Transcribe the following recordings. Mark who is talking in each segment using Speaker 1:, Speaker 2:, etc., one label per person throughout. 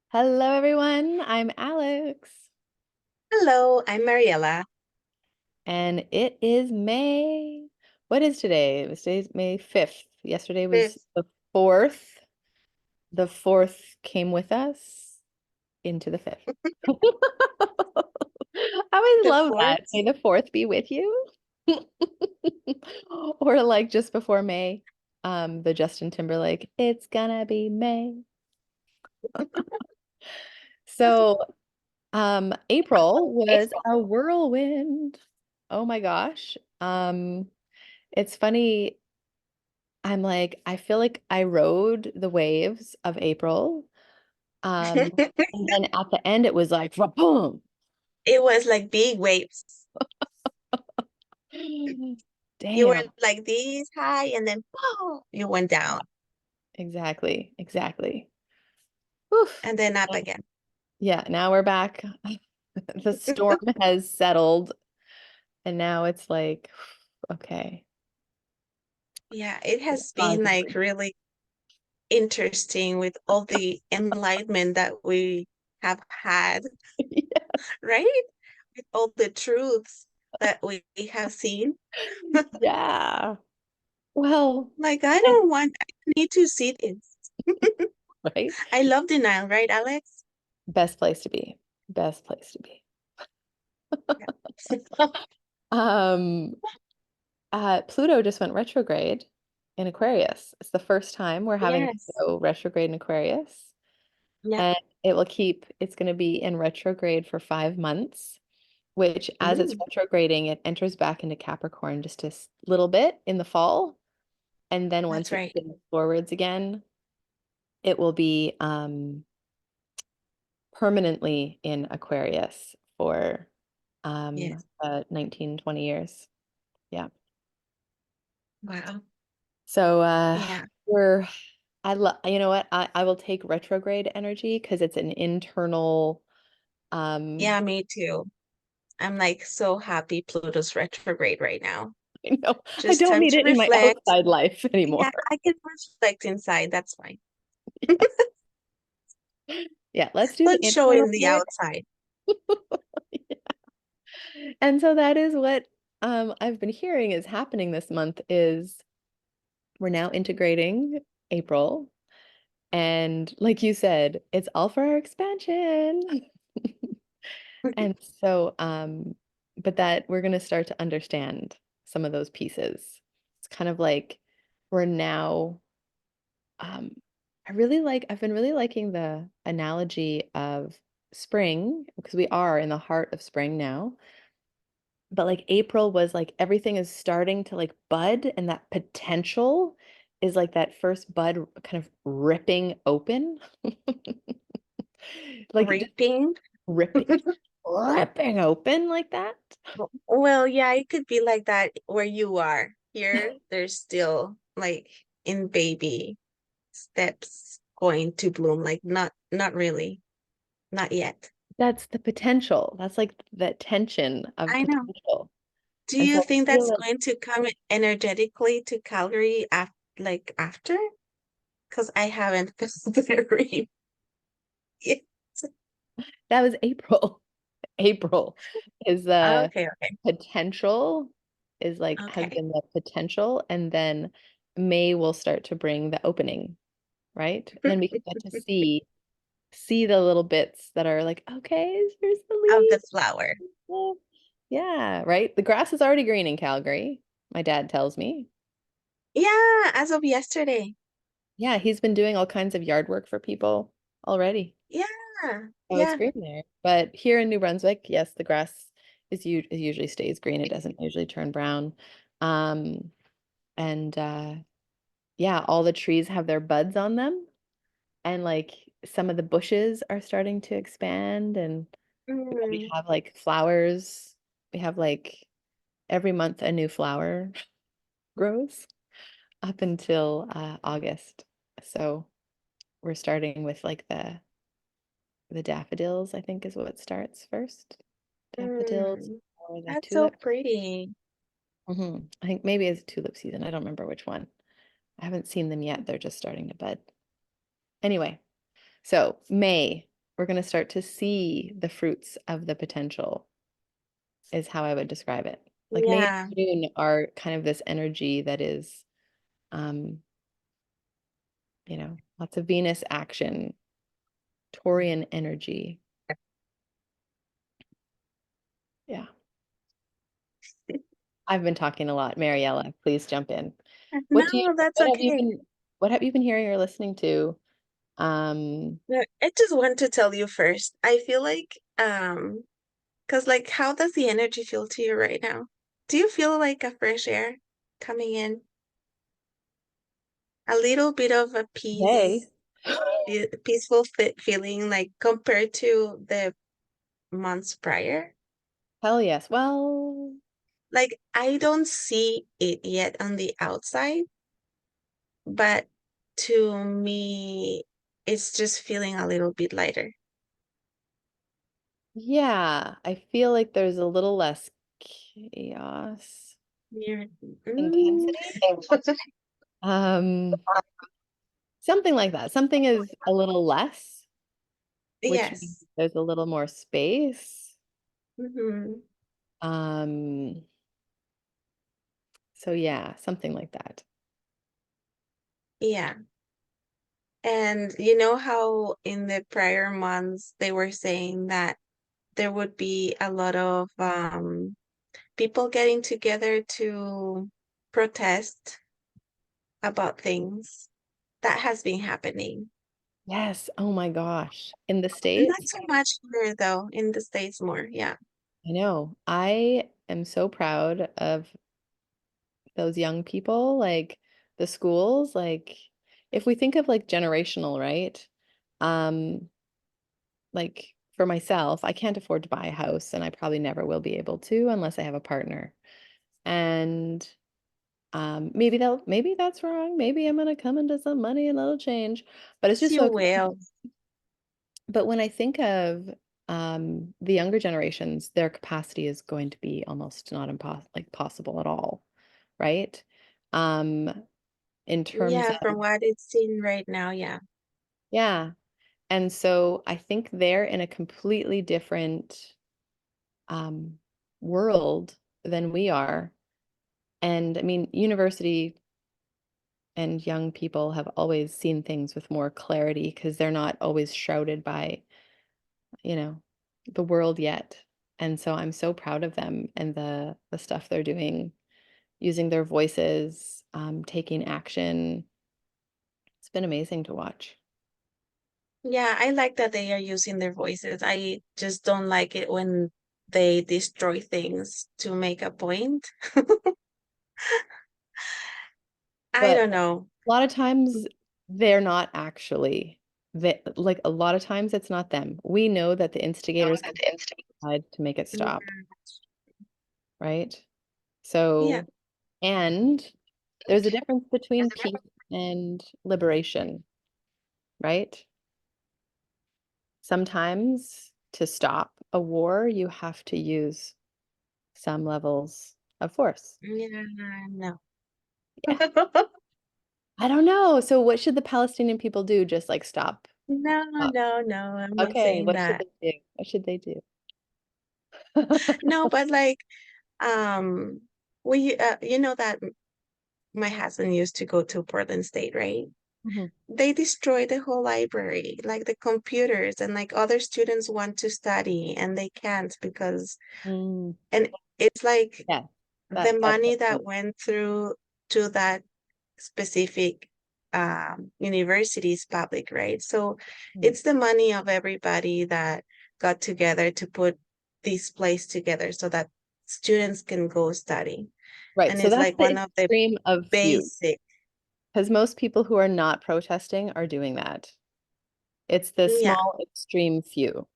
Speaker 1: Hello, everyone. I'm Alex,
Speaker 2: Hello, I'm Mariella.
Speaker 1: and it is May. What is today? Today's May 5th. Yesterday was
Speaker 2: Fifth,
Speaker 1: the 4th. The 4th came with us into the 5th. I always
Speaker 2: the
Speaker 1: love that.
Speaker 2: fourth.
Speaker 1: May the 4th be with you. Or like just before May, the Justin Timberlake, it's gonna be May. So April was
Speaker 2: April.
Speaker 1: a whirlwind. Oh my gosh. It's funny. I'm like, I feel like I rode the waves of April. And then at the end, it was like, boom.
Speaker 2: It was like big waves. You were
Speaker 1: Damn.
Speaker 2: like this high and then boom, you went down
Speaker 1: Exactly. Exactly. Oof.
Speaker 2: and then up again.
Speaker 1: Yeah, now we're back. The storm has settled, and now it's like, okay.
Speaker 2: Yeah, it has been like
Speaker 1: Positive.
Speaker 2: really interesting with all the enlightenment that we have had, right? With all the truths that we have seen.
Speaker 1: Yeah. Well,
Speaker 2: Like,
Speaker 1: and
Speaker 2: I need to see this.
Speaker 1: right?
Speaker 2: I love denial, right, Alex?
Speaker 1: Best place to be. Best place to be.
Speaker 2: Yeah.
Speaker 1: Um, Pluto just went retrograde in Aquarius. It's the first time we're having
Speaker 2: Yes.
Speaker 1: Pluto retrograde in Aquarius,
Speaker 2: Yeah.
Speaker 1: and it's going to be in retrograde for 5 months, which as it's
Speaker 2: Mm,
Speaker 1: retrograding, it enters back into Capricorn just a little bit in the fall. And then
Speaker 2: that's
Speaker 1: once it
Speaker 2: right.
Speaker 1: spins forwards again, it will be permanently in Aquarius for
Speaker 2: Yes.
Speaker 1: 19, 20 years. Yeah.
Speaker 2: Wow.
Speaker 1: So
Speaker 2: Yeah.
Speaker 1: we're I love you know what? I will take retrograde energy because it's an internal
Speaker 2: Yeah, me too. I'm like so happy Pluto's retrograde right now.
Speaker 1: I know I
Speaker 2: Just
Speaker 1: don't
Speaker 2: time
Speaker 1: need
Speaker 2: to
Speaker 1: it in my
Speaker 2: reflect.
Speaker 1: outside life anymore.
Speaker 2: Yeah, I can reflect inside. That's fine.
Speaker 1: Yeah, let's do the
Speaker 2: Let's show it
Speaker 1: internal
Speaker 2: in the
Speaker 1: work.
Speaker 2: outside.
Speaker 1: And so that is what I've been hearing is happening this month is we're now integrating April. And like you said, it's all for our expansion. And so, but that we're going to start to understand some of those pieces. It's kind of like we're now, um, I've been really liking the analogy of spring because we are in the heart of spring now. But like April was like everything is starting to like bud, and that potential is like that first bud kind of ripping open. Like just
Speaker 2: Reaping.
Speaker 1: ripping, ripping open like that.
Speaker 2: Well, yeah, it could be like that where you are. Here, there's still like in baby steps going to bloom. Like not really. Not yet.
Speaker 1: That's the potential. That's like that tension of
Speaker 2: I know.
Speaker 1: potential.
Speaker 2: Do
Speaker 1: And so
Speaker 2: you
Speaker 1: I
Speaker 2: think
Speaker 1: feel
Speaker 2: that's
Speaker 1: like
Speaker 2: going to come energetically to Calgary like after? Because I haven't felt very yet.
Speaker 1: that was April. April is the
Speaker 2: Okay, okay,
Speaker 1: potential, is like has
Speaker 2: okay.
Speaker 1: been the potential, and then May will start to bring the opening, right? And then we can get to see the little bits that are like, okay, here's the
Speaker 2: Of the
Speaker 1: leaves.
Speaker 2: flower.
Speaker 1: Yeah, right. The grass is already green in Calgary, my dad tells me.
Speaker 2: Yeah, as of yesterday.
Speaker 1: Yeah, he's been doing all kinds of yard work for people already.
Speaker 2: Yeah,
Speaker 1: So it's
Speaker 2: yeah.
Speaker 1: green there. But here in New Brunswick, yes, the grass it usually stays green. It doesn't usually turn brown. Um, and yeah, all the trees have their buds on them, and like some of the bushes are starting to expand, and we
Speaker 2: Mm,
Speaker 1: have like flowers. We have like every month a new flower grows up until August. So we're starting with like the daffodils, I think is what starts first. Daffodils
Speaker 2: mm.
Speaker 1: or the
Speaker 2: That's so
Speaker 1: tulips.
Speaker 2: pretty.
Speaker 1: I think maybe it's tulip season. I don't remember which one. I haven't seen them yet. They're just starting to bud. Anyway, so May, we're going to start to see the fruits of the potential, is how I would describe it. Like May
Speaker 2: Yeah.
Speaker 1: and June are kind of this energy that is, um, lots of Venus action, Taurian energy. Yeah. I've been talking a lot. Mariella, please jump in. What do you
Speaker 2: No, that's
Speaker 1: what have you
Speaker 2: okay.
Speaker 1: been what have you been hearing or listening to? Um,
Speaker 2: No, I just want to tell you first. I feel like, because like, how does the energy feel to you right now? Do you feel like a fresh air coming in? A little bit of a
Speaker 1: Today.
Speaker 2: peaceful feeling, like compared to the months prior?
Speaker 1: Hell yes. Well,
Speaker 2: Like, I don't see it yet on the outside, but to me, it's just feeling a little bit lighter.
Speaker 1: yeah, I feel like there's a little less chaos
Speaker 2: You're, mm,
Speaker 1: intensity. Um, Something like that. Something is a little less, which means
Speaker 2: yes.
Speaker 1: there's a little more space.
Speaker 2: Hmm.
Speaker 1: Um, so yeah, something like that.
Speaker 2: Yeah. And you know how in the prior months they were saying that there would be a lot of people getting together to protest about things? That has been happening.
Speaker 1: Yes. Oh my gosh. In the
Speaker 2: Not
Speaker 1: States,
Speaker 2: so much here though, in the States more. Yeah.
Speaker 1: I know. I am so proud of those young people, like the schools, like if we think of like generational, right? Um, like for myself, I can't afford to buy a house and I probably never will be able to unless I have a partner. And maybe that's wrong. Maybe I'm gonna come into some money and that'll change. But it's
Speaker 2: Yes,
Speaker 1: just
Speaker 2: you
Speaker 1: so
Speaker 2: will.
Speaker 1: but when I think of the younger generations, their capacity is going to be almost not possible at all, right? Um, in terms
Speaker 2: Yeah,
Speaker 1: of,
Speaker 2: from what it's seen right now, yeah.
Speaker 1: yeah. And so I think they're in a completely different um, world than we are. And I mean, university and young people have always seen things with more clarity because they're not always shrouded by, you know, the world yet. And so I'm so proud of them and the stuff they're doing, using their voices, taking action. It's been amazing to watch.
Speaker 2: Yeah, I like that they are using their voices. I just don't like it when they destroy things to make a point. I
Speaker 1: But
Speaker 2: don't know.
Speaker 1: a lot of times they're not actually that like a lot of times it's not them. We know that the instigators tried to make it
Speaker 2: Yeah.
Speaker 1: stop, right?
Speaker 2: Yeah.
Speaker 1: So, and there's a difference between peace and liberation, right? Sometimes to stop a war, you have to use some levels of force.
Speaker 2: Yeah, no.
Speaker 1: Yeah. I don't know. So what should the Palestinian people do? Just like stop.
Speaker 2: No,
Speaker 1: Stop.
Speaker 2: no, no, I'm not
Speaker 1: Okay,
Speaker 2: saying
Speaker 1: what should
Speaker 2: that.
Speaker 1: they do? What should they do?
Speaker 2: No, but like, um, you know that my husband used to go to Portland State, right?
Speaker 1: Mhm.
Speaker 2: They destroyed the whole library, like the computers, and like other students want to study and they can't because,
Speaker 1: Mm,
Speaker 2: and it's like
Speaker 1: yeah,
Speaker 2: the
Speaker 1: that's
Speaker 2: money that
Speaker 1: it.
Speaker 2: went through to that specific university is public, right? So
Speaker 1: Mhm.
Speaker 2: it's the money of everybody that got together to put this place together so that students can go study.
Speaker 1: Right.
Speaker 2: And
Speaker 1: So
Speaker 2: it's
Speaker 1: that's
Speaker 2: like
Speaker 1: the
Speaker 2: one of the
Speaker 1: extreme of few,
Speaker 2: basic,
Speaker 1: because most people who are not protesting are doing that. It's the
Speaker 2: yeah,
Speaker 1: small extreme few.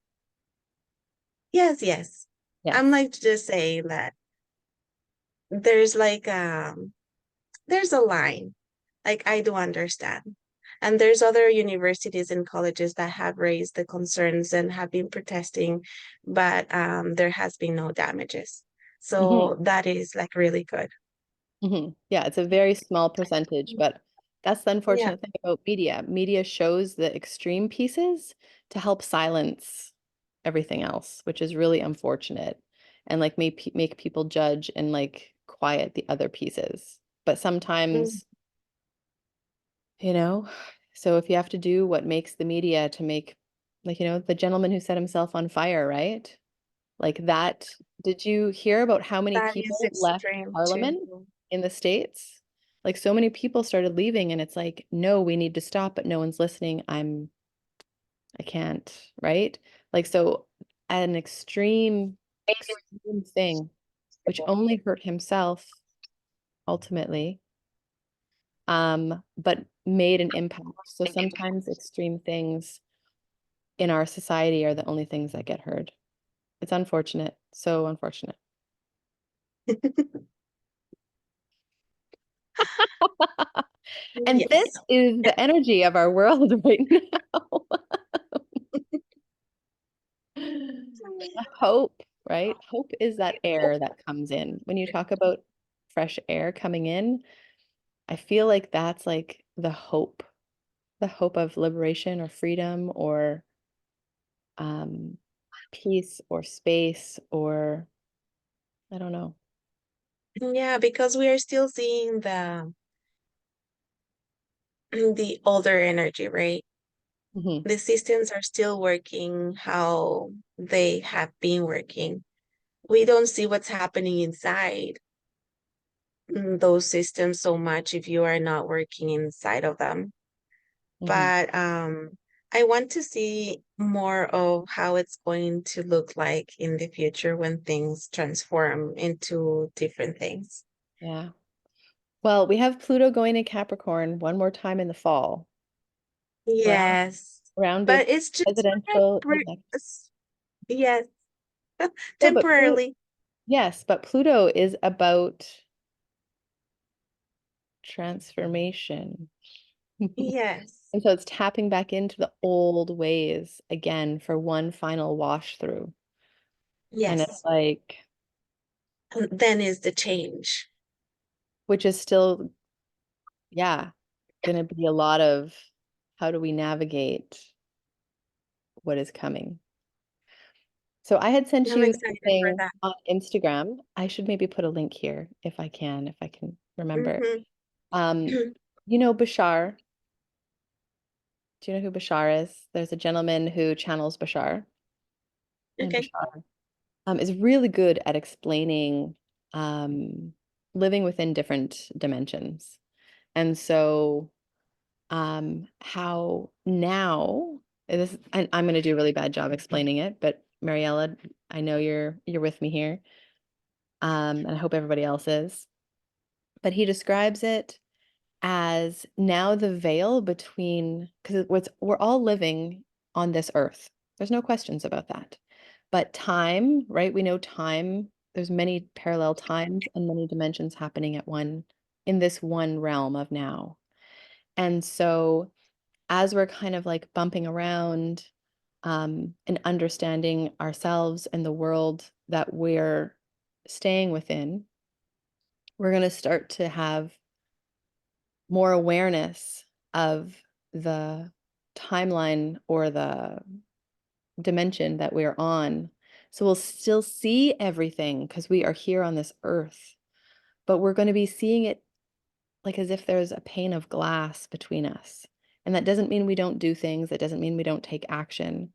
Speaker 2: yes, yes. I'm
Speaker 1: Yes.
Speaker 2: like just saying that there's like there's a line. Like I do understand. And there's other universities and colleges that have raised the concerns and have been protesting, but there has been no damages.
Speaker 1: Hmm.
Speaker 2: So that is like really good.
Speaker 1: Hmm. Yeah, it's a very small percentage, but That's the
Speaker 2: Yeah.
Speaker 1: unfortunate thing about media. Media shows the extreme pieces to help silence everything else, which is really unfortunate. And like make people judge and like quiet the other pieces. But
Speaker 2: Mm.
Speaker 1: sometimes, you know, so if you have to do what makes the media to make, like, the gentleman who set himself on fire, right? Like that, did you hear about how many
Speaker 2: That is
Speaker 1: people left
Speaker 2: extreme too.
Speaker 1: Parliament in the States? Like so many people started leaving, and it's like, no, we need to stop, but no one's listening. I can't, right? Like so an extreme thing, which only hurt himself ultimately, but made an impact. So sometimes extreme things in our society are the only things that get heard. It's unfortunate, so unfortunate. And this
Speaker 2: Yes.
Speaker 1: is the energy of our world right now. Hope, right? Hope is that air that comes in. When you talk about fresh air coming in, I feel like that's like the hope of liberation or freedom or um, peace or space or I don't know.
Speaker 2: Yeah, because we are still seeing the older energy, right?
Speaker 1: Hmm.
Speaker 2: The systems are still working how they have been working. We don't see what's happening inside those systems so much if you are not working inside of them.
Speaker 1: Hmm.
Speaker 2: But I want to see more of how it's going to look like in the future when things transform into different things.
Speaker 1: Yeah. Well, we have Pluto going to Capricorn one more time in the fall, around
Speaker 2: Yes,
Speaker 1: around
Speaker 2: but
Speaker 1: its
Speaker 2: it's just like
Speaker 1: presidential elect.
Speaker 2: yes,
Speaker 1: No, but Pluto,
Speaker 2: temporarily.
Speaker 1: yes, but Pluto is about transformation.
Speaker 2: Yes,
Speaker 1: And so it's tapping back into the old ways again for one final wash through. And it's
Speaker 2: yes.
Speaker 1: like,
Speaker 2: And then is the change.
Speaker 1: which is still, yeah, going to be a lot of how do we navigate what is coming? So I had sent
Speaker 2: I'm
Speaker 1: you
Speaker 2: excited for
Speaker 1: something
Speaker 2: that.
Speaker 1: on Instagram. I should maybe put a link here if I can remember.
Speaker 2: Hmm.
Speaker 1: Um, Bashar. Do you know who Bashar is? There's a gentleman who channels Bashar, and
Speaker 2: Okay.
Speaker 1: Bashar is really good at explaining um, living within different dimensions. And so, how now this, and I'm going to do a really bad job explaining it, but Mariella, I know you're with me here, and I hope everybody else is. But he describes it as now the veil between, because we're all living on this earth. There's no questions about that. But time, right? We know time, there's many parallel times and many dimensions happening at one in this one realm of now. And so as we're kind of like bumping around and understanding ourselves and the world that we're staying within, we're going to start to have more awareness of the timeline or the dimension that we're on. So we'll still see everything because we are here on this earth, but we're going to be seeing it like as if there's a pane of glass between us. And that doesn't mean we don't do things, that doesn't mean we don't take action,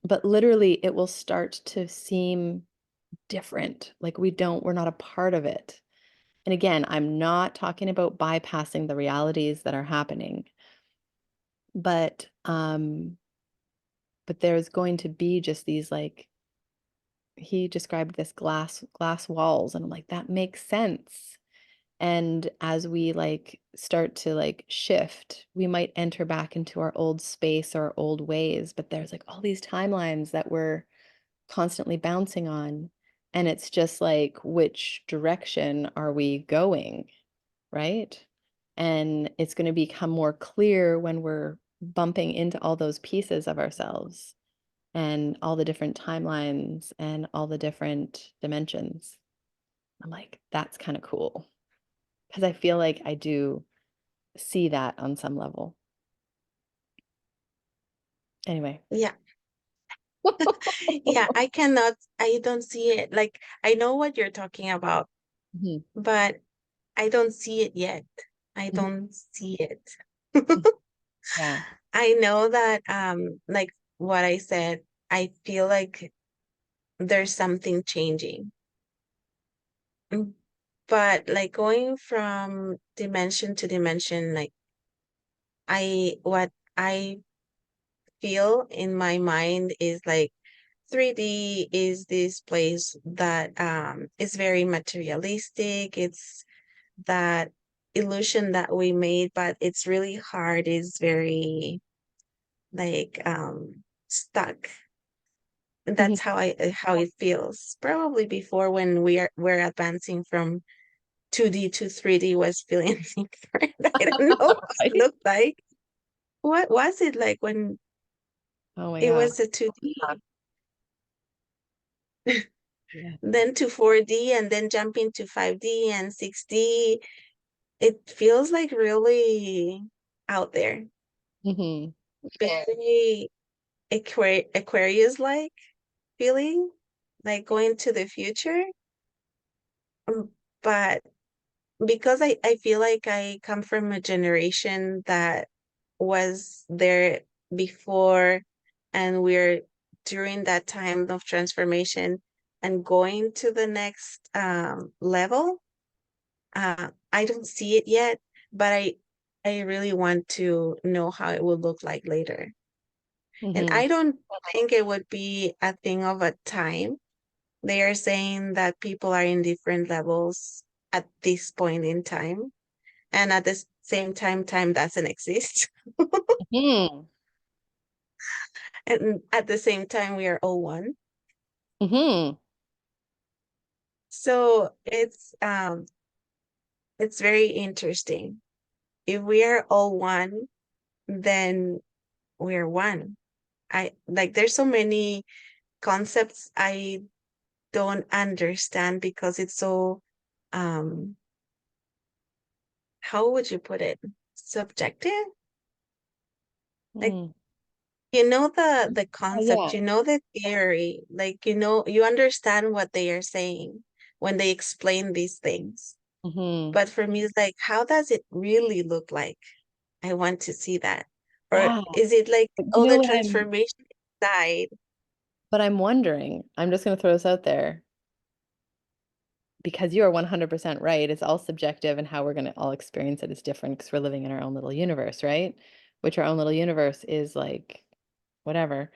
Speaker 1: but literally it will start to seem different. Like we're not a part of it. And again, I'm not talking about bypassing the realities that are happening, but there's going to be just these like he described this glass walls and I'm like that makes sense. And as we like start to like shift, we might enter back into our old space or our old ways, but there's like all these timelines that we're constantly bouncing on. And it's just like, which direction are we going? Right? And it's going to become more clear when we're bumping into all those pieces of ourselves and all the different timelines and all the different dimensions. I'm like, that's kind of cool because I feel like I do. see that on some level. Anyway.
Speaker 2: Yeah. Yeah, I don't see it. Like, I know what you're talking about,
Speaker 1: Mhm,
Speaker 2: but I don't see it yet. I
Speaker 1: mhm,
Speaker 2: don't see it.
Speaker 1: mhm. Yeah.
Speaker 2: I know that, like what I said, I feel like there's something changing. Mm, But like going from dimension to dimension, like what I feel in my mind is like 3D is this place that is very materialistic. It's that illusion that we made, but it's really hard, is very like stuck. And
Speaker 1: Mhm.
Speaker 2: that's how it feels. Probably before when we're advancing from 2D to 3D was feeling different. I don't know what it
Speaker 1: Right?
Speaker 2: looked like. What was it like when
Speaker 1: Oh my
Speaker 2: it
Speaker 1: God.
Speaker 2: was a 2D,
Speaker 1: Yeah.
Speaker 2: then to 4D, and then jumping to 5D and 6D? It feels like really out there.
Speaker 1: Hmm.
Speaker 2: Very Aquarius like feeling, like going to the future. But because I feel like I come from a generation that was there before, and we're during that time of transformation and going to the next level. I don't see it yet, but I really want to know how it will look like later. And
Speaker 1: Hmm.
Speaker 2: I don't think it would be a thing of a time. They are saying that people are in different levels at this point in time. And at the same time, time doesn't exist.
Speaker 1: Hmm.
Speaker 2: And at the same time, we are all one.
Speaker 1: Hmm.
Speaker 2: So it's very interesting. If we are all one, then we're one. I like there's so many concepts I don't understand because it's so um how would you put it? Subjective? Like,
Speaker 1: Hmm.
Speaker 2: you know, the
Speaker 1: Oh
Speaker 2: concept,
Speaker 1: yeah.
Speaker 2: you know, the theory, like, you know, you understand what they are saying when they explain these things.
Speaker 1: Hmm.
Speaker 2: But for me, it's like, how does it really look like? I want to see that. Or
Speaker 1: Yeah.
Speaker 2: is it like
Speaker 1: But you
Speaker 2: all
Speaker 1: know
Speaker 2: the
Speaker 1: what I'm
Speaker 2: transformation inside?
Speaker 1: but I'm wondering, I'm just gonna throw this out there because you are 100% right. It's all subjective and how we're gonna all experience it is different because we're living in our own little universe, right? Which our own little universe is like whatever.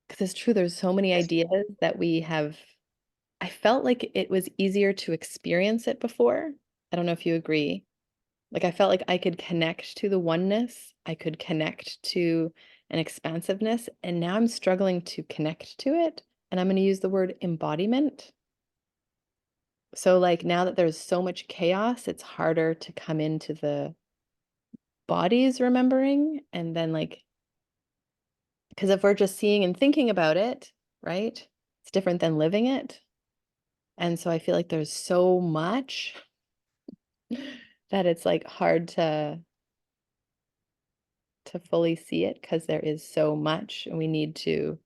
Speaker 1: Because it's true, there's so many ideas that we have. I felt like it was easier to experience it before. I don't know if you agree. Like I felt like I could connect to the oneness, I could connect to an expansiveness, and now I'm struggling to connect to it. And I'm going to use the word embodiment. So, like, now that there's so much chaos, it's harder to come into the body's remembering. And then, like, because if we're just seeing and thinking about it, right, it's different than living it. And so I feel like there's so much that it's like hard to fully see it because there is so much and we need to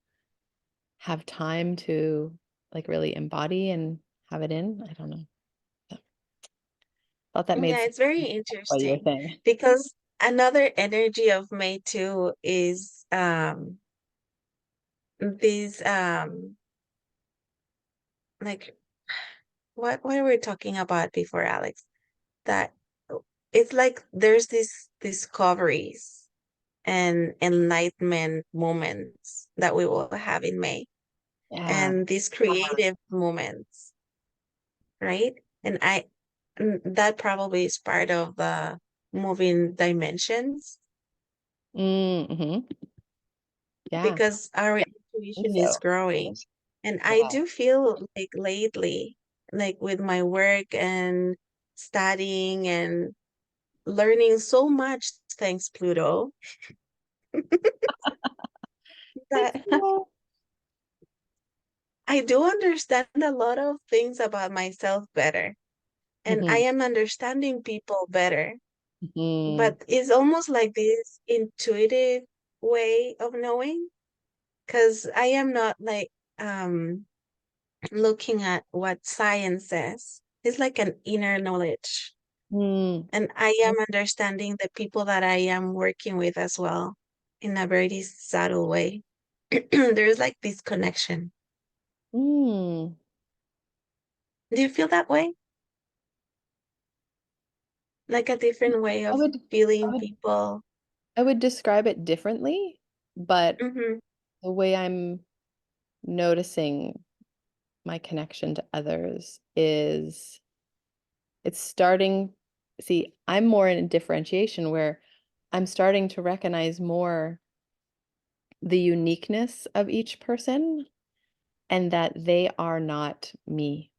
Speaker 1: have time to like really embody and have it in. I don't know. Thought that made
Speaker 2: Yeah,
Speaker 1: sense
Speaker 2: it's very
Speaker 1: what you were
Speaker 2: interesting
Speaker 1: saying.
Speaker 2: because another energy of May too is these like what were we talking about before, Alex? That it's like there's these discoveries and enlightenment moments that we will have in May,
Speaker 1: Yeah.
Speaker 2: and these creative moments, right? And that probably is part of the moving dimensions
Speaker 1: Mm-hmm. Yeah.
Speaker 2: because our
Speaker 1: I think
Speaker 2: intuition is
Speaker 1: so.
Speaker 2: growing. And I
Speaker 1: Yeah.
Speaker 2: do feel like lately, like with my work and studying and learning so much, thanks Pluto,
Speaker 1: Thanks,
Speaker 2: that
Speaker 1: Mom.
Speaker 2: I do understand a lot of things about myself better. And I
Speaker 1: Mm-hmm.
Speaker 2: am understanding people better.
Speaker 1: Mm,
Speaker 2: but it's almost like this intuitive way of knowing, because I am not like um looking at what science says. It's like an inner knowledge.
Speaker 1: mm.
Speaker 2: And I am understanding the people that I am working with as well in a very subtle way. There's like this connection.
Speaker 1: Mm.
Speaker 2: Do you feel that way? Like a different way
Speaker 1: I
Speaker 2: of
Speaker 1: would, I
Speaker 2: feeling
Speaker 1: would,
Speaker 2: people?
Speaker 1: I would describe it differently, but
Speaker 2: Hmm.
Speaker 1: the way I'm noticing my connection to others is it's starting. See, I'm more in differentiation where I'm starting to recognize more the uniqueness of each person and that they are not me.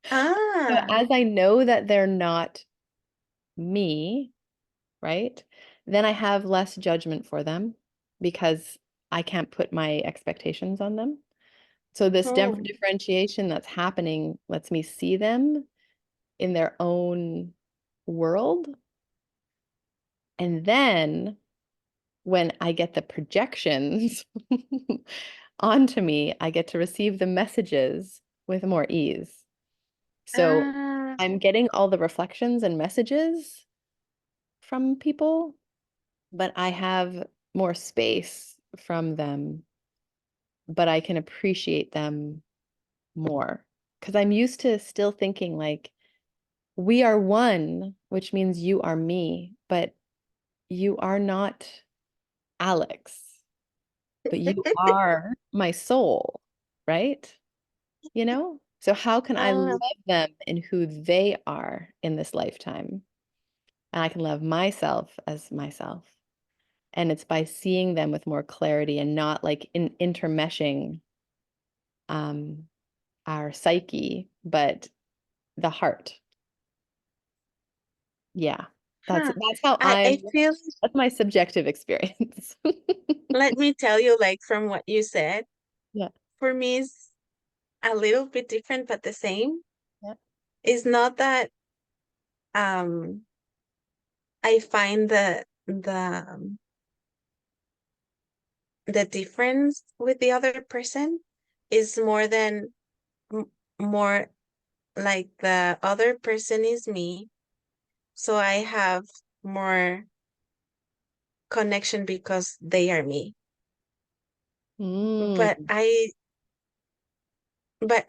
Speaker 1: So
Speaker 2: Ah,
Speaker 1: as I know that they're not me, right? Then I have less judgment for them because I can't put my expectations on them. So this
Speaker 2: oh,
Speaker 1: differentiation that's happening lets me see them in their own world. And then when I get the projections onto me, I get to receive the messages with more ease. So
Speaker 2: ah,
Speaker 1: I'm getting all the reflections and messages from people, but I have more space from them, but I can appreciate them more. Because I'm used to still thinking like, we are one, which means you are me, but you are not Alex, but you are my soul, right? You know? So how can I
Speaker 2: ah,
Speaker 1: love them in who they are in this lifetime? And I can love myself as myself. And it's by seeing them with more clarity and not like intermeshing um, our psyche, but the heart. Yeah,
Speaker 2: huh.
Speaker 1: that's how
Speaker 2: I feel,
Speaker 1: that's my subjective experience.
Speaker 2: let me tell you, like from what you said,
Speaker 1: Yeah,
Speaker 2: for me it's a little bit different, but the same.
Speaker 1: yeah.
Speaker 2: It's not that um I find the difference with the other person is more than more like the other person is me, so I have more connection because they are me. But
Speaker 1: Mm,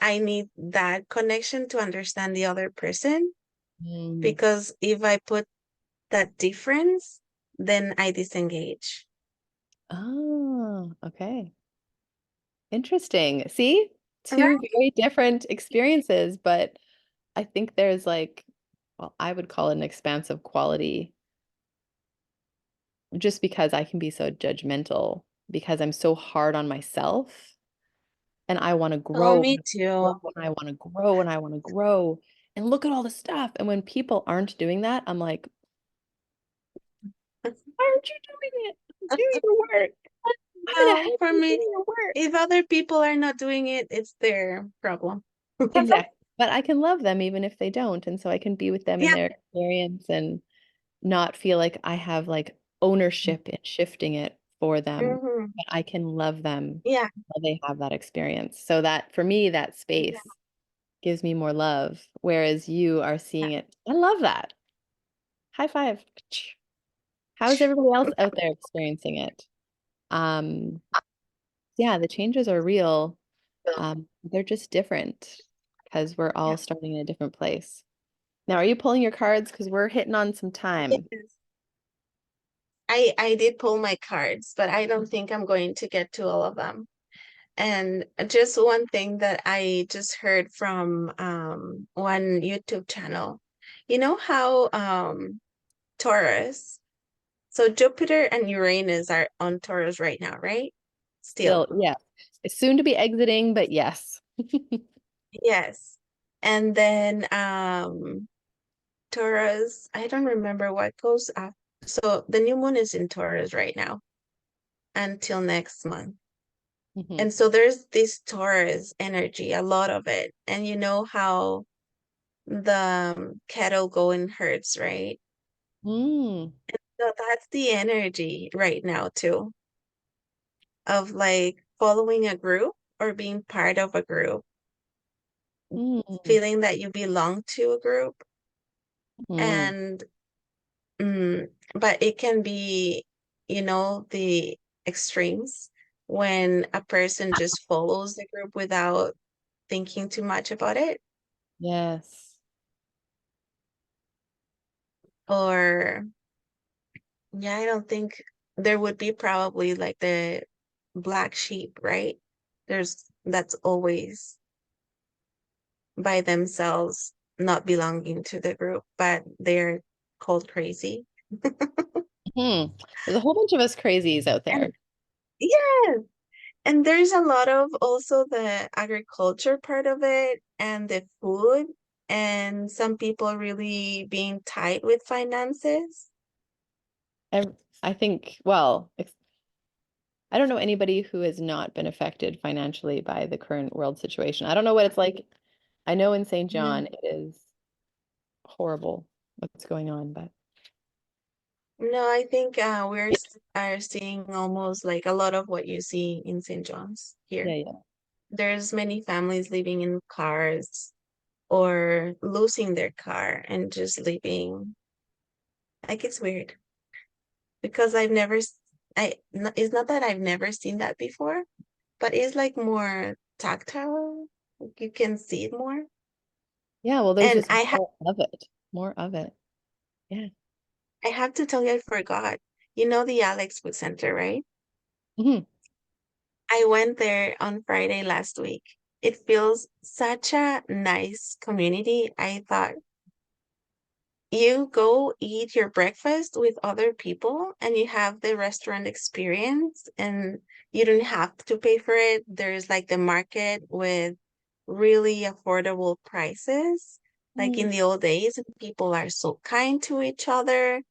Speaker 2: I need that connection to understand the other person,
Speaker 1: mm.
Speaker 2: because if I put that difference, then I disengage.
Speaker 1: Oh, okay. Interesting. See, two
Speaker 2: Right.
Speaker 1: very different experiences, but I think there's like, well, I would call it an expansive quality just because I can be so judgmental because I'm so hard on myself and I want to
Speaker 2: Oh,
Speaker 1: grow
Speaker 2: me
Speaker 1: and grow
Speaker 2: too.
Speaker 1: and I want to grow and I want to grow and look at all the stuff. And when people aren't doing that, I'm like, why aren't you doing it? Do your work. I'm ahead
Speaker 2: No,
Speaker 1: of
Speaker 2: for
Speaker 1: you. Do
Speaker 2: me,
Speaker 1: your work.
Speaker 2: if other people are not doing it, it's their problem.
Speaker 1: Exactly. But I can love them even if they don't. And so I can be with them in
Speaker 2: Yeah.
Speaker 1: their experience and not feel like I have like ownership in shifting it for them.
Speaker 2: Hmm.
Speaker 1: But I can love them
Speaker 2: Yeah.
Speaker 1: while they have that experience. So that for me, that
Speaker 2: Yeah.
Speaker 1: space gives me more love, whereas you are seeing it. I love that. High five. How is everybody else out there experiencing it? Um, yeah, the changes are real. They're just different because we're
Speaker 2: Yeah.
Speaker 1: all starting in a different place. Now, are you pulling your cards? Because we're hitting on some time.
Speaker 2: Yes. I did pull my cards, but I don't think I'm going to get to all of them. And just one thing that I just heard from one YouTube channel. You know how Taurus, so Jupiter and Uranus are on Taurus right now, right?
Speaker 1: Still,
Speaker 2: Still.
Speaker 1: yeah. It's soon to be exiting, but yes.
Speaker 2: Yes. And then Taurus, I don't remember what goes after. So the new moon is in Taurus right now until next month.
Speaker 1: Mhm.
Speaker 2: And so there's this Taurus energy, a lot of it. And you know how the cattle go in herds, right?
Speaker 1: Mm,
Speaker 2: So that's the energy right now too, of like following a group or being part of a group,
Speaker 1: mm,
Speaker 2: feeling that you belong to a group.
Speaker 1: mm.
Speaker 2: And but it can be, the extremes when a person just follows the group without thinking too much about it.
Speaker 1: Yes.
Speaker 2: Or, yeah, I don't think there would be probably like the black sheep, right? That's always by themselves, not belonging to the group, but they're called crazy.
Speaker 1: Hmm. There's a whole bunch of us crazies out
Speaker 2: And
Speaker 1: there.
Speaker 2: yeah, and there's a lot of also the agriculture part of it and the food, and some people really being tight with finances.
Speaker 1: Ev- I think, well, I don't know anybody who has not been affected financially by the current world situation. I don't know what it's like. I know in St.
Speaker 2: Yeah.
Speaker 1: John it is horrible what's going on, but
Speaker 2: No, I think are seeing almost like a lot of what you see in St. John's
Speaker 1: yeah,
Speaker 2: here.
Speaker 1: yeah.
Speaker 2: There's many families living in cars or losing their car and just living. Like it's weird because it's not that I've never seen that before, but it's like more tactile. Like you can see it more.
Speaker 1: Yeah, well, there's
Speaker 2: And
Speaker 1: just more of it. More of it. Yeah.
Speaker 2: I have to tell you, I forgot. You know the Alex Food Center, right?
Speaker 1: Hmm.
Speaker 2: I went there on Friday last week. It feels such a nice community. I thought you go eat your breakfast with other people and you have the restaurant experience and you don't have to pay for it. There's like the market with really affordable prices. Like
Speaker 1: Mm,
Speaker 2: in the old days, people are so kind to each other.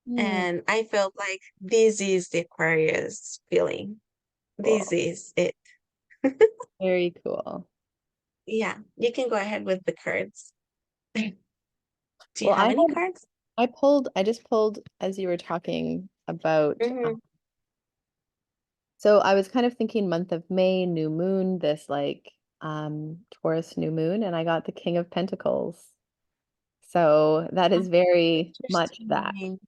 Speaker 1: mm.
Speaker 2: And I felt like this is the Aquarius feeling. This
Speaker 1: Cool.
Speaker 2: is it.
Speaker 1: Very cool.
Speaker 2: Yeah, you can go ahead with the cards. Do you
Speaker 1: Well,
Speaker 2: have any cards?
Speaker 1: I just pulled as you were talking about,
Speaker 2: Mm-hmm.
Speaker 1: so I was kind of thinking month of May, new moon, this like Taurus new moon, and I got the King of Pentacles. So that is very much that.
Speaker 2: Interesting.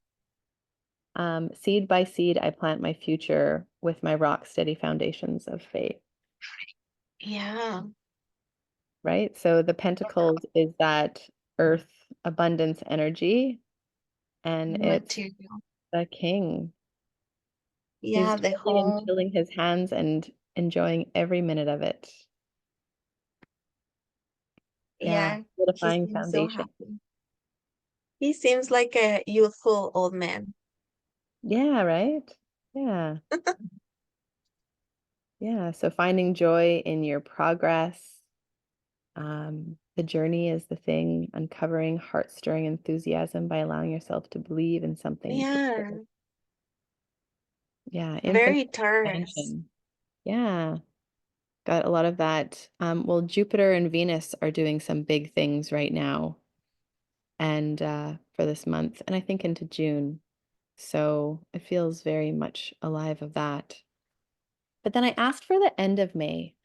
Speaker 1: Seed by seed, I plant my future with my rock steady foundations of faith,
Speaker 2: Yeah,
Speaker 1: right? So the Pentacles is that earth abundance energy, and it's
Speaker 2: material.
Speaker 1: the king. He's
Speaker 2: Yeah, the
Speaker 1: twirling and
Speaker 2: whole,
Speaker 1: chilling his hands and enjoying every minute of it. Yeah,
Speaker 2: yeah, he
Speaker 1: solidifying
Speaker 2: seems so
Speaker 1: foundation.
Speaker 2: happy. He seems like a youthful old man.
Speaker 1: Yeah, right? Yeah. Yeah. So finding joy in your progress. The journey is the thing, uncovering heart-stirring enthusiasm by allowing yourself to believe in something
Speaker 2: Yeah,
Speaker 1: greater. Yeah, infinite
Speaker 2: very Taurus.
Speaker 1: expansion. Yeah. Got a lot of that. Well, Jupiter and Venus are doing some big things right now and for this month, and I think into June. So it feels very much alive of that. But then I asked for the end of May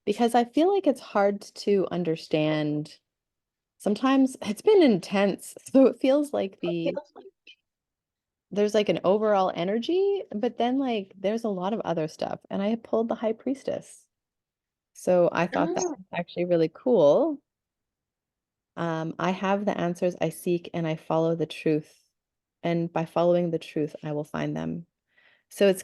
Speaker 1: because I feel like it's hard to understand. Sometimes it's been intense, so it feels like there's like an overall energy, but then like there's a lot of other stuff. And I pulled the High Priestess. So I thought that
Speaker 2: Oh,
Speaker 1: was actually really cool. I have the answers I seek and I follow the truth. And by following the truth, I will find them. So it's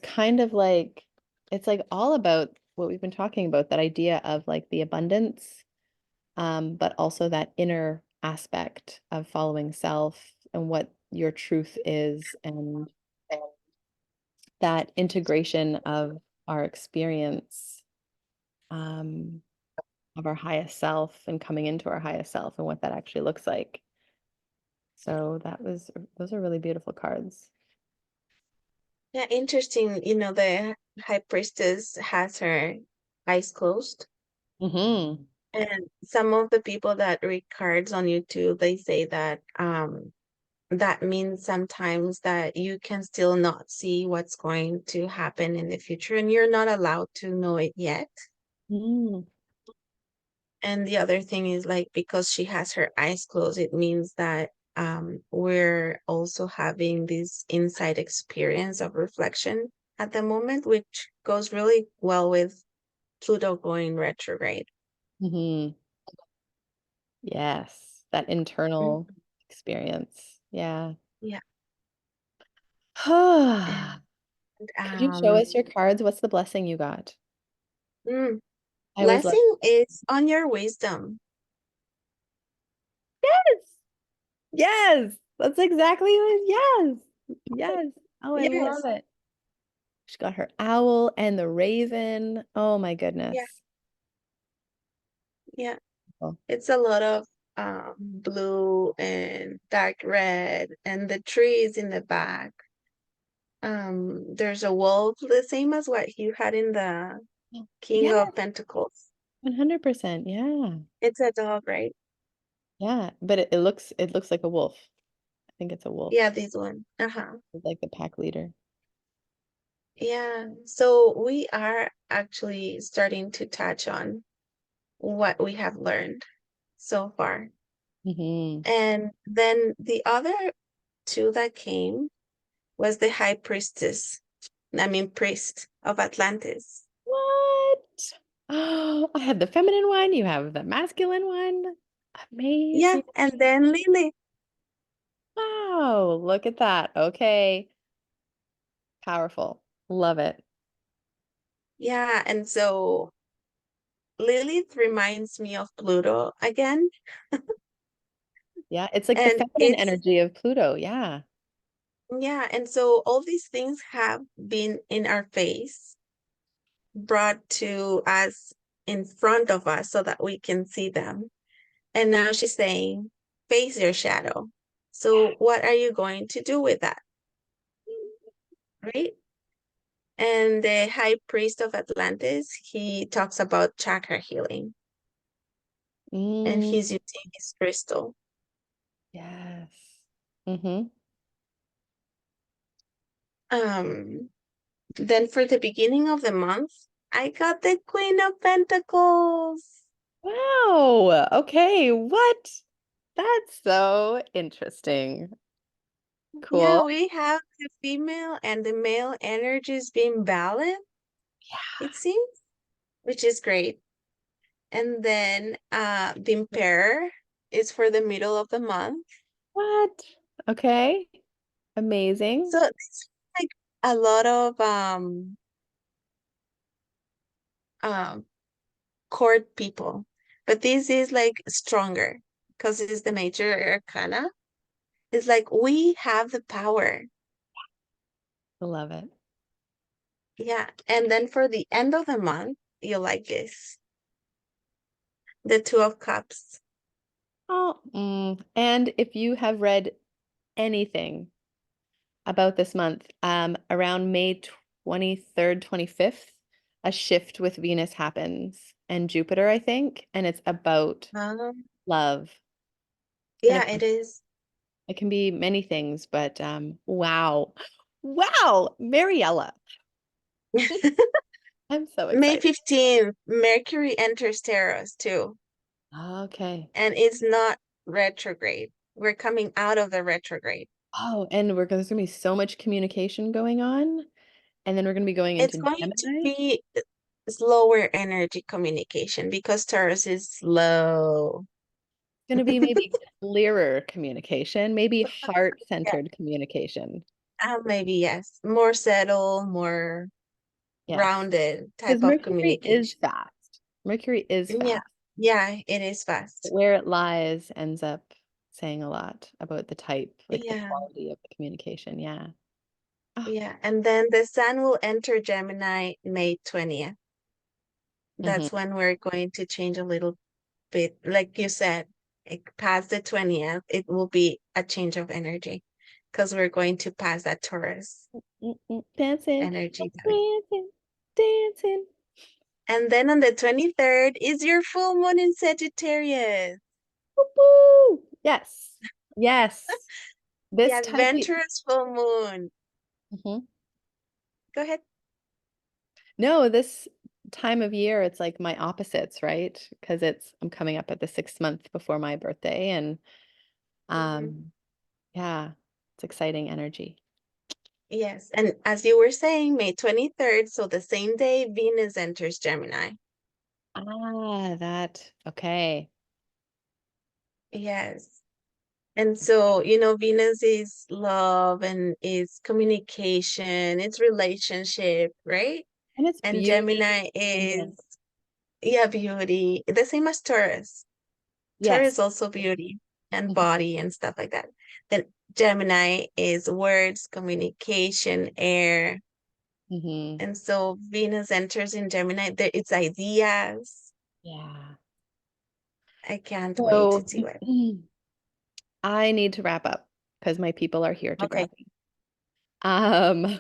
Speaker 1: like all about what we've been talking about, that idea of like the abundance, but also that inner aspect of following self and what your truth is, and that integration of our experience, um, of our highest self and coming into our highest self and what that actually looks like. So those are really beautiful cards.
Speaker 2: yeah, interesting. The high priestess has her eyes closed,
Speaker 1: Hmm.
Speaker 2: And some of the people that read cards on YouTube, they say that that means sometimes that you can still not see what's going to happen in the future and you're not allowed to know it yet.
Speaker 1: Mm,
Speaker 2: And the other thing is like because she has her eyes closed, it means that we're also having this inside experience of reflection at the moment, which goes really well with Pluto going retrograde.
Speaker 1: hmm. Yes, that
Speaker 2: Mm,
Speaker 1: internal experience. Yeah.
Speaker 2: yeah.
Speaker 1: Could
Speaker 2: And
Speaker 1: you show us your cards? What's the blessing you got?
Speaker 2: mm,
Speaker 1: I always love.
Speaker 2: blessing is on your wisdom.
Speaker 1: Yes. Yes. That's exactly what. Yes. Yes. Oh, I love
Speaker 2: Yes.
Speaker 1: it. She got her owl and the raven. Oh my
Speaker 2: Yeah.
Speaker 1: goodness.
Speaker 2: Yeah.
Speaker 1: Oh,
Speaker 2: It's a lot of blue and dark red, and the trees in the back. There's a wolf, the same as what you had in the King
Speaker 1: yes,
Speaker 2: of Pentacles.
Speaker 1: 100%. Yeah.
Speaker 2: It's a dog, right?
Speaker 1: Yeah. But it looks like a wolf. I think it's a wolf.
Speaker 2: Yeah, this one. Uh-huh.
Speaker 1: It's like the pack leader.
Speaker 2: Yeah. So we are actually starting to touch on what we have learned so far.
Speaker 1: Hmm.
Speaker 2: And then the other two that came was the High Priestess, I mean, Priest of Atlantis.
Speaker 1: What? Oh, I have the feminine one. You have the masculine one.
Speaker 2: Yeah,
Speaker 1: Amazing.
Speaker 2: and then Lily.
Speaker 1: Wow. Look at that. Okay. Powerful. Love it.
Speaker 2: Yeah, and so Lilith reminds me of Pluto again.
Speaker 1: Yeah. It's like the
Speaker 2: And
Speaker 1: feminine
Speaker 2: it's,
Speaker 1: energy of Pluto. Yeah.
Speaker 2: yeah, and so all these things have been in our face, brought to us in front of us so that we can see them. And now she's saying, face your shadow. So what are you going to do with that? Right? And the high priest of Atlantis, he talks about chakra healing and
Speaker 1: Mm,
Speaker 2: he's using his crystal.
Speaker 1: yes. Mm-hmm.
Speaker 2: Um, then for the beginning of the month, I got the Queen of Pentacles.
Speaker 1: Wow. Okay. What? That's so interesting.
Speaker 2: Yeah,
Speaker 1: Cool.
Speaker 2: we have the female and the male energies being balanced, it seems, which is great. And then the Emperor is for the middle of the month.
Speaker 1: What? Okay. Amazing.
Speaker 2: So it's like a lot of um court people. But this is like stronger because it's the major arcana. It's like we have the power.
Speaker 1: I love it.
Speaker 2: Yeah. And then for the end of the month, you like this. The Two of Cups.
Speaker 1: Oh, and if you have read anything about this month, around May 23rd, 25th, a shift with Venus happens and Jupiter, I think, and it's about love. And
Speaker 2: Yeah,
Speaker 1: of
Speaker 2: it
Speaker 1: course,
Speaker 2: is.
Speaker 1: it can be many things, but wow. Wow, Mariella. I'm so
Speaker 2: May
Speaker 1: excited.
Speaker 2: 15th, Mercury enters Taurus too.
Speaker 1: Okay.
Speaker 2: And it's not retrograde. We're coming out of the retrograde.
Speaker 1: Oh, and there's gonna be so much communication going on, and then we're gonna be going
Speaker 2: It's
Speaker 1: into
Speaker 2: going to
Speaker 1: Gemini.
Speaker 2: be slower energy communication because Taurus is slow.
Speaker 1: Going to be maybe clearer communication, maybe
Speaker 2: Yeah,
Speaker 1: heart-centered communication.
Speaker 2: maybe yes. More settled, more
Speaker 1: Yes.
Speaker 2: rounded
Speaker 1: Because
Speaker 2: type of
Speaker 1: Mercury is
Speaker 2: communication.
Speaker 1: fast. Mercury is
Speaker 2: Yeah,
Speaker 1: fast.
Speaker 2: yeah, it is fast.
Speaker 1: Where it lies ends up saying a lot about the type, like the
Speaker 2: Yeah,
Speaker 1: quality of the communication. Yeah. Oh,
Speaker 2: yeah. And then the sun will enter Gemini May 20th.
Speaker 1: hmm.
Speaker 2: That's when we're going to change a little bit. Like you said, past the 20th, it will be a change of energy because we're going to pass that Taurus
Speaker 1: Dancing,
Speaker 2: energy.
Speaker 1: dancing, dancing.
Speaker 2: And then on the 23rd is your full moon in Sagittarius.
Speaker 1: Woo! Yes. Yes.
Speaker 2: The
Speaker 1: This time of
Speaker 2: adventurous full moon.
Speaker 1: Mhm.
Speaker 2: Go ahead.
Speaker 1: No, this time of year, it's like my opposites, right? Because I'm coming up at the 6th month before my birthday, and
Speaker 2: Mhm.
Speaker 1: um, yeah, it's exciting energy.
Speaker 2: Yes. And as you were saying, May 23rd, so the same day Venus enters Gemini.
Speaker 1: Okay.
Speaker 2: Yes. And so, Venus is love and is communication, it's relationship, right?
Speaker 1: And it's
Speaker 2: And
Speaker 1: beauty.
Speaker 2: Gemini
Speaker 1: And
Speaker 2: is, yeah, beauty. The same as Taurus. Taurus
Speaker 1: yes.
Speaker 2: also beauty and
Speaker 1: Mhm,
Speaker 2: body and stuff like that. Then Gemini is words, communication, air.
Speaker 1: mhm.
Speaker 2: And so Venus enters in Gemini. There, it's ideas.
Speaker 1: Yeah.
Speaker 2: I can't wait to
Speaker 1: So
Speaker 2: do it.
Speaker 1: I need to wrap up because my people are here to
Speaker 2: Okay,
Speaker 1: grab me. Um,
Speaker 2: you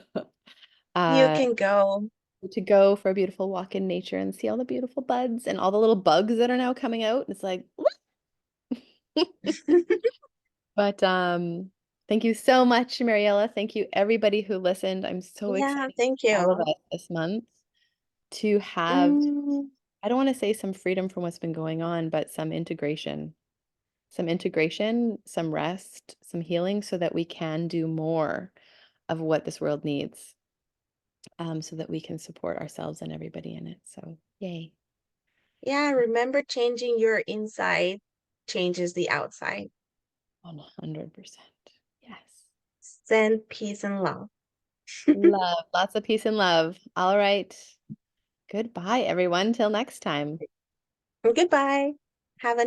Speaker 1: uh,
Speaker 2: can go.
Speaker 1: to go for a beautiful walk in nature and see all the beautiful buds and all the little bugs that are now coming out. It's like, but thank you so much, Mariella. Thank you, everybody who listened. I'm so
Speaker 2: Yeah,
Speaker 1: excited
Speaker 2: thank
Speaker 1: for all of
Speaker 2: you.
Speaker 1: us this month to have,
Speaker 2: Mm,
Speaker 1: I don't want to say some freedom from what's been going on, but some integration, some rest, some healing so that we can do more of what this world needs, so that we can support ourselves and everybody in it. So, yay.
Speaker 2: yeah, remember changing your inside changes the outside.
Speaker 1: 100%. Yes.
Speaker 2: Send peace and love.
Speaker 1: Love. Lots of peace and love. All right. Goodbye, everyone. Till next time.
Speaker 2: Goodbye. Have a